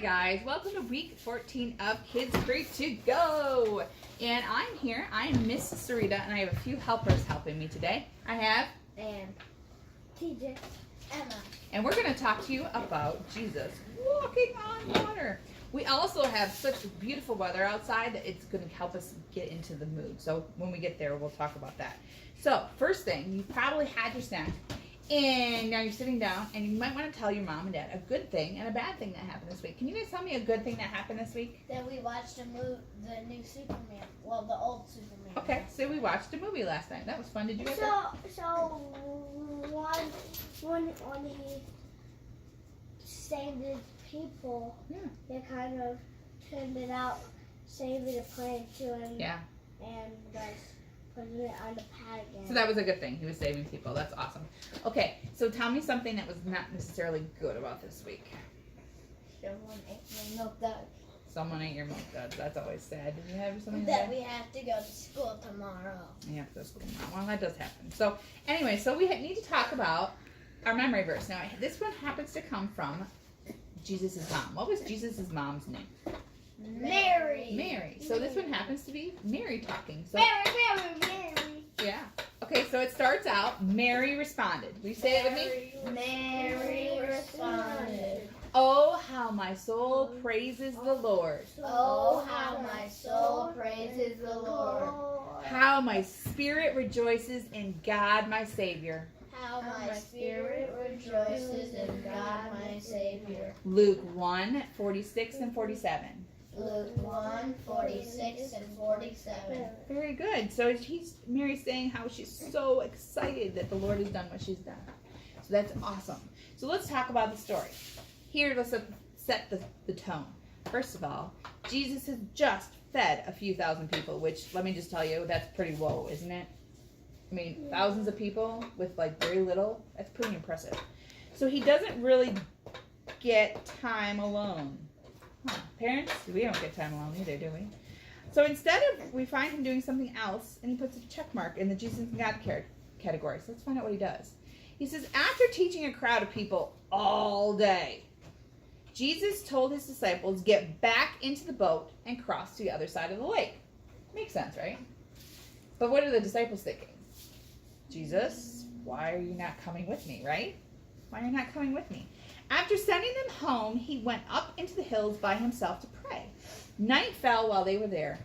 guys, welcome to week 14 of Kids Creek to Go. And I'm here, I am Miss Sarita, and I have a few helpers helping me today. I have and TJ, Emma. And we're going to talk to you about Jesus walking on water. We also have such beautiful weather outside that it's going to help us get into the mood. So when we get there, we'll talk about that. So first thing, you probably had your snack. And now you're sitting down, and you might want to tell your mom and dad a good thing and a bad thing that happened this week. Can you guys tell me a good thing that happened this week? That we watched the new Superman. Well, the old Superman. Okay, so we watched a movie last night. That was fun. Did you guys? So when he saved his people, they kind of turned it out, saving the plane too, and putting it on the pad again. So that was a good thing. He was saving people. That's awesome. Okay, so tell me something that was not necessarily good about this week. Someone ate my milk duds. Someone ate your milk duds. That's always sad. Did you have something that we have to go to school tomorrow. You have to go to school tomorrow. Well, that does happen. So anyway, so we need to talk about our memory verse. Now, this one happens to come from Jesus' mom. What was Jesus' mom's name? Mary. Mary. So this one happens to be Mary talking. So, Mary. Yeah. Okay, so it starts out, Mary responded. Will you say it with me? Mary responded. Oh, how my soul praises the Lord. Oh, how my soul praises the Lord. How my spirit rejoices in God my Savior. How my spirit rejoices in God my Savior. Luke 1:46 and 47. Luke 1:46 and 47. Very good. So Mary's saying how she's so excited that the Lord has done what she's done. So that's awesome. So let's talk about the story. Here, let's set the tone. First of all, Jesus has just fed a few thousand people, which, let me just tell you, that's pretty whoa, isn't it? I mean, thousands of people with like very little, that's pretty impressive. So he doesn't really get time alone. Parents, we don't get time alone either, do we? So instead we find him doing something else, and he puts a check mark in the Jesus and God category. So let's find out what he does. He says, after teaching a crowd of people all day, Jesus told his disciples, get back into the boat and cross to the other side of the lake. Makes sense, right? But what are the disciples thinking? Jesus, why are you not coming with me, right? Why are you not coming with me? After sending them home, he went up into the hills by himself to pray. Night fell while they were there.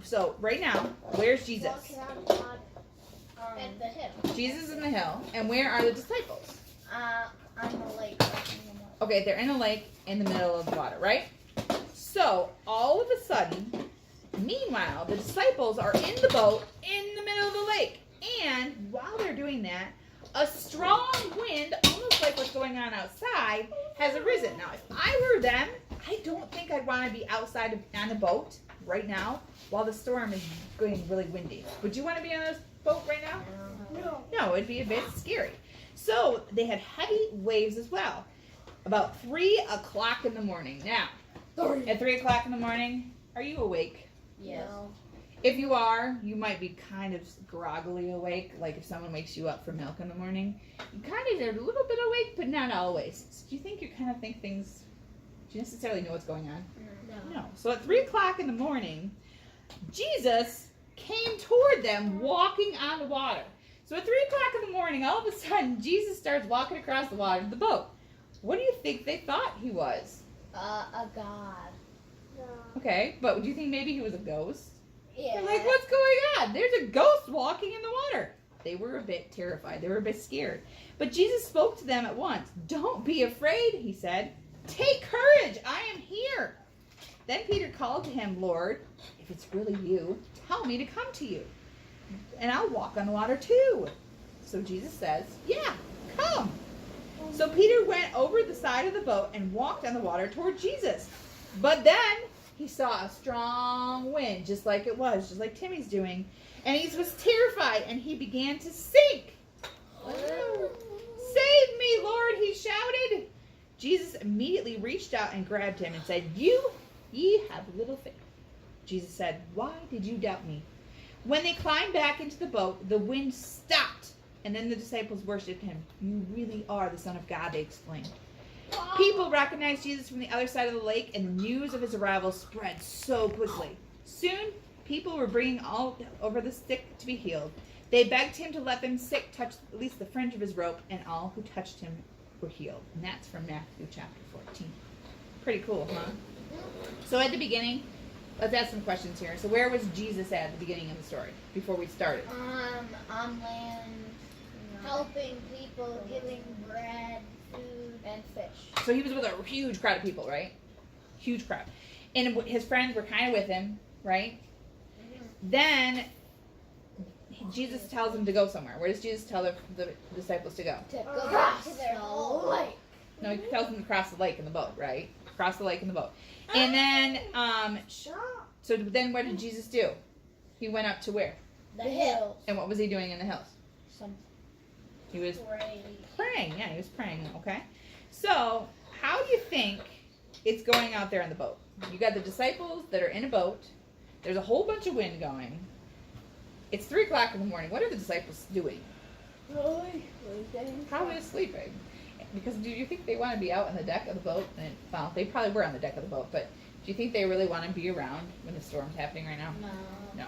So right now, where's Jesus? At the hill. Jesus is in the hill. And where are the disciples? On the lake. Okay, they're in the lake in the middle of the water, right? So all of a sudden, meanwhile, the disciples are in the boat in the middle of the lake. And while they're doing that, a strong wind, almost like what's going on outside, has arisen. Now, if I were them, I don't think I'd want to be outside on a boat right now while the storm is getting really windy. Would you want to be on a boat right now? No, it'd be a bit scary. So they had heavy waves as well. About 3 o'clock in the morning. Now, at 3 o'clock in the morning, are you awake? Yes. If you are, you might be kind of groggily awake, like if someone wakes you up for milk in the morning. You kind of are a little bit awake, but not always. So do you think you kind of think things, do you necessarily know what's going on? No. So at 3 o'clock in the morning, Jesus came toward them walking on the water. So at 3 o'clock in the morning, all of a sudden, Jesus starts walking across the water to the boat. What do you think they thought he was? A god. Okay, but do you think maybe he was a ghost? Yeah. They're like, what's going on? There's a ghost walking in the water. They were a bit terrified. They were a bit scared. But Jesus spoke to them at once. Don't be afraid, he said. Take courage. I am here. Then Peter called to him, Lord, if it's really you, tell me to come to you, and I'll walk on the water too. So Jesus says, yeah, come. So Peter went over the side of the boat and walked on the water toward Jesus. But then he saw a strong wind, just like Timmy's doing. And he was terrified, and he began to sink. Save me, Lord, he shouted. Jesus immediately reached out and grabbed him and said, ye have little faith. Jesus said, why did you doubt me? When they climbed back into the boat, the wind stopped, and then the disciples worshipped him. You really are the Son of God, they exclaimed. People recognized Jesus from the other side of the lake, and the news of his arrival spread so quickly. Soon, people were bringing all over the sick to be healed. They begged him to let them sick touch at least the fringe of his robe, and all who touched him were healed. And that's from Matthew chapter 14. Pretty cool, huh? So at the beginning, let's ask some questions here. So where was Jesus at the beginning of the story before we started? On land, helping people, giving bread, food, and fish. So he was with a huge crowd of people, right? Huge crowd. And his friends were kind of with him, right? Then Jesus tells them to go somewhere. Where does Jesus tell the disciples to go? To go back to their lake. No, he tells them to cross the lake in the boat, right? Cross the lake in the boat. And then, so then what did Jesus do? He went up to where? The hills. And what was he doing in the hills? He was Praying. praying. Yeah, he was praying, okay? So, how do you think it's going out there on the boat? You got the disciples that are in a boat. There's a whole bunch of wind going. It's 3 o'clock in the morning. What are the disciples doing? Probably sleeping. Because do you think they want to be out on the deck of the boat? And, well, they probably were on the deck of the boat, but do you think they really want to be around when the storm's happening right now? No.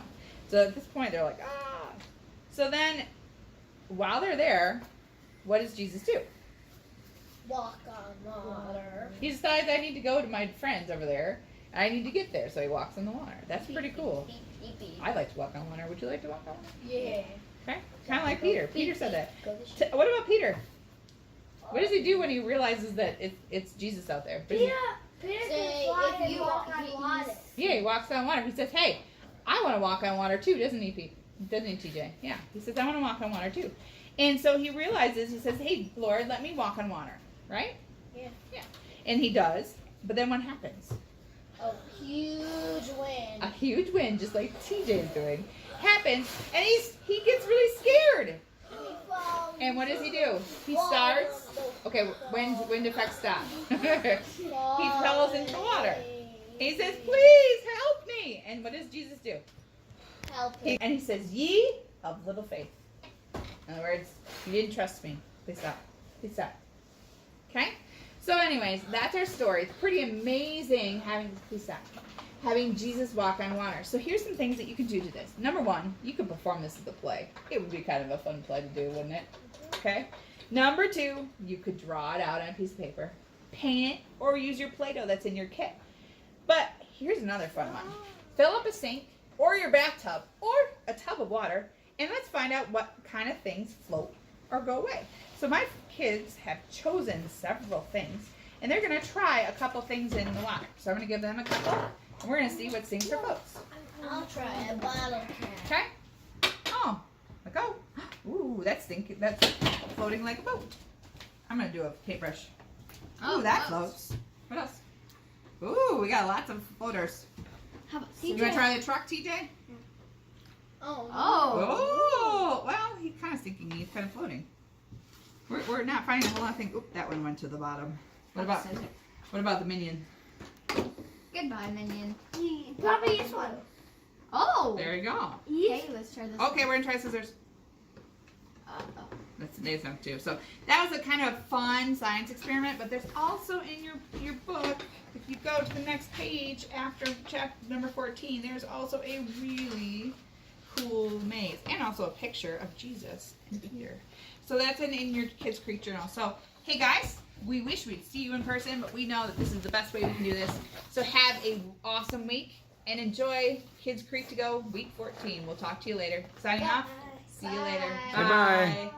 So at this point, they're like, ah. So then, while they're there, what does Jesus do? Walk on water. He decides, I need to go to my friends over there. I need to get there, so he walks on the water. That's pretty cool. I like to walk on water. Would you like to walk on water? Yeah. Okay. Kind of like Peter. Peter said that. Go to ship. What about Peter? What does he do when he realizes that it's Jesus out there? Peter Say, can fly if and you walk want- on water. Yeah, he walks on water. He says, hey, I want to walk on water too, doesn't he, Pete? Doesn't he, TJ? Yeah. He says, I want to walk on water too. And so he realizes, he says, hey, Lord, let me walk on water. Right? Yeah. Yeah. And he does. But then what happens? A huge wind. A huge wind, just like TJ is doing, happens, and he gets really scared. And what does he do? He starts. Okay, wind effect stop. He falls into water. He says, "Please help me." And what does Jesus do? Help him. And he says, "Ye of little faith." In other words, you didn't trust me. Please stop. Please stop. Okay. So, anyways, that's our story. It's pretty amazing having Jesus walk on water. So here's some things that you can do to this. Number 1, you could perform this as a play. It would be kind of a fun play to do, wouldn't it? Okay. Number 2, you could draw it out on a piece of paper, paint it, or use your Play-Doh that's in your kit. But here's another fun one. Fill up a sink or your bathtub or a tub of water, and let's find out what kind of things float or go away. So my kids have chosen several things, and they're going to try a couple things in the water. So I'm going to give them a couple, and we're going to see what sinks or floats. I'll try a bottle cap. Okay? Oh, let go. Ooh, that's floating like a boat. I'm going to do a paintbrush. Ooh, that floats. What else? Ooh, we got lots of floaters. How about You want to try the truck, TJ? Oh. Oh, well, he's kind of sinking. He's kind of floating. We're not finding a whole lot of things. Oop, that one went to the bottom. What about the minion? Goodbye, minion. Probably this one. Oh! There you go. Okay, let's try this. Okay, we're gonna try scissors. That's today's one too. So that was a kind of fun science experiment, but there's also in your book, if you go to the next page after chapter number 14, there's also a really cool maze and also a picture of Jesus and Peter. So that's in your Kids Creek journal. So hey guys, we wish we'd see you in person, but we know that this is the best way we can do this. So have a awesome week and enjoy Kids Creek to Go week 14. We'll talk to you later. Signing off. See you later. Bye. Bye.